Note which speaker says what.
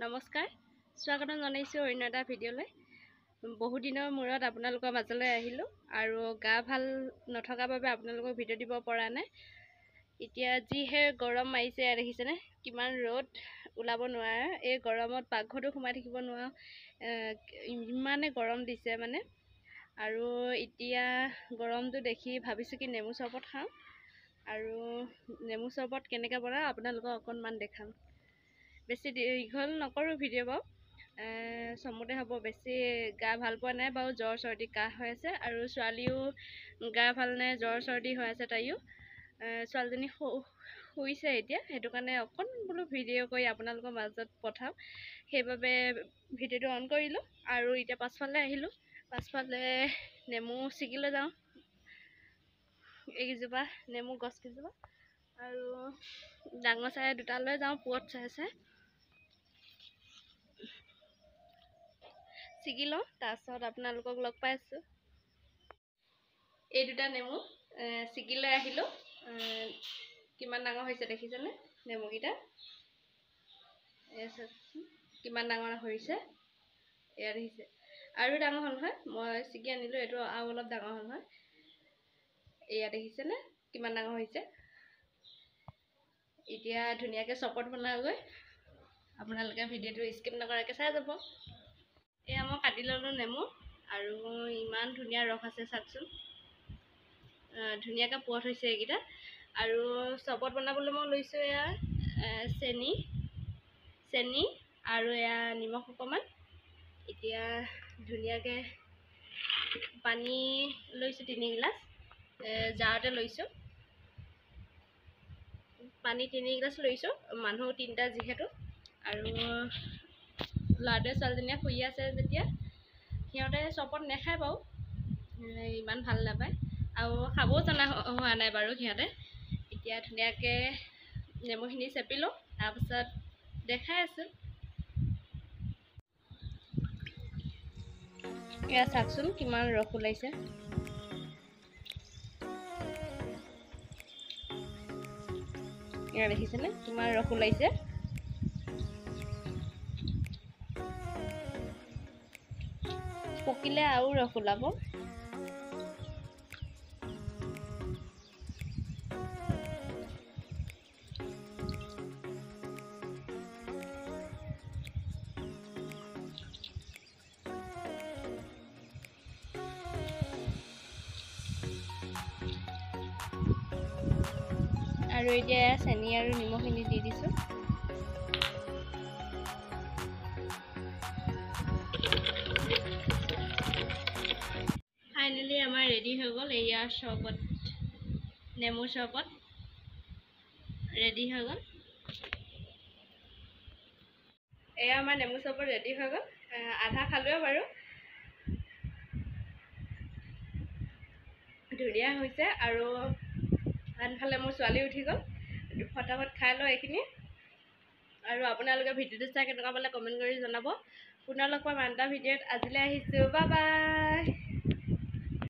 Speaker 1: নমস্কাৰ, স্বাগতম জনাইছোঁ অন্য এটা ভিডিঅ'লৈ। বহু দিনৰ মূৰত আপোনালোকৰ মাজলৈ আহিলোঁ আৰু গা ভাল নথকাৰ বাবে আপোনালোকক ভিডিঅ' দিব পৰা নাই। এতিয়া যিহে গৰম মাৰিছে, দেখিছেনে কিমান ৰ'দ, ওলাব নোৱাৰে। এই গৰমত পাকঘৰতো সোমাই থাকিব নোৱাৰোঁ, ইমানে গৰম দিছে মানে। আৰু এতিয়া গৰমটো দেখি ভাবিছোঁ কি নেমু চৰবত খাওঁ, আৰু নেমু চৰবত কেনেকৈ বনাওঁ আপোনালোকক অকণমান দেখাম। বেছি দীঘল নকৰোঁ ভিডিঅ' বাৰু, চমুতে হ'ব। বেছি গা ভাল পোৱা নাই বাৰু, জ্বৰ চৰ্দি কাহ হৈ আছে, আৰু ছোৱালীও গা ভাল নাই, জ্বৰ চৰ্দি হৈ আছে তাইও। ছোৱালীজনী শুইছে এতিয়া, সেইটো কাৰণে অকণমান বোলো ভিডিঅ' কৰি আপোনালোকৰ মাজত পঠাওঁ, সেইবাবে ভিডিঅ'টো অন কৰিলোঁ। আৰু এতিয়া পাছফালে আহিলোঁ, পাছফালে নেমু ছিগিলৈ যাওঁ, এইকেইজোপা নেমু গছকেইজোপা, আৰু ডাঙৰ চাই দুটালৈ যাওঁ, পুৱত চাই ছিগি লওঁ, তাৰপিছত আপোনালোকক লগ পাই আছোঁ। এই দুটা নেমু ছিগি লৈ আহিলোঁ। কিমান ডাঙৰ হৈছে দেখিছেনে নেমুকেইটা? কিমান ডাঙৰ হৈছে এয়া দেখিছে। আৰু ডাঙৰ হ'ল নহয়, মই ছিগি আনিলোঁ, এইটো আৰু অলপ ডাঙৰ হ'ল নহয়। এয়া দেখিছেনে কিমান ডাঙৰ হৈছে? এতিয়া ধুনীয়াকৈ চৰবত বনাওঁগৈ, আপোনালোকে ভিডিঅ'টো স্কিপ নকৰাকৈ চাই যাব। এয়া মই কাটি ল'লোঁ নেমু, আৰু ইমান ধুনীয়া ৰস আছে চাওকচোন, ধুনীয়াকৈ পুৱত হৈছে এইকেইটা। আৰু চৰবত বনাবলৈ মই লৈছোঁ এয়া চেনি আৰু এয়া নিমখ অকণমান। এতিয়া ধুনীয়াকৈ পানী লৈছোঁ 3 গিলাচ, জাৰতে লৈছোঁ পানী 3 গিলাচ লৈছোঁ, মানুহ 3টা যিহেতু। আৰু ল'ৰাটোৱে ছোৱালীজনীয়ে শুই আছে যেতিয়া, সিহঁতে চৰবত নাখায় বাৰু, ইমান ভাল নাপায়, আৰু খাবও জনা হোৱা নাই বাৰু সিহঁতে। এতিয়া ধুনীয়াকৈ নেমুখিনি চেপি লওঁ, তাৰপিছত দেখাই আছোঁ। এয়া চাওকচোন কিমান ৰস ওলাইছে। এয়া দেখিছেনে কিমান ৰস ওলাইছে? পকিলে আৰু ৰস ওলাব। আৰু এতিয়া চেনি আৰু নিমখখিনি দি দিছোঁ। ফাইনেলি আমাৰ ৰেডি হৈ গ'ল, এয়া চৰবত, নেমুৰ চৰবত ৰেডি হৈ গ'ল। এয়া আমাৰ নেমু চৰবত ৰেডি হৈ গ'ল, আধা খালোৱে বাৰু, ধুনীয়া হৈছে। আৰু আনফালে মোৰ ছোৱালী উঠি গ'ল, ফটাফট খাই লওঁ এইখিনি। আৰু আপোনালোকে ভিডিঅ'টো চাই কেনেকুৱা পালে কমেণ্ট কৰি জনাব। পুনৰ লগ পাম আন এটা ভিডিঅ'ত। আজিলৈ আহিছোঁ, বাই বাই।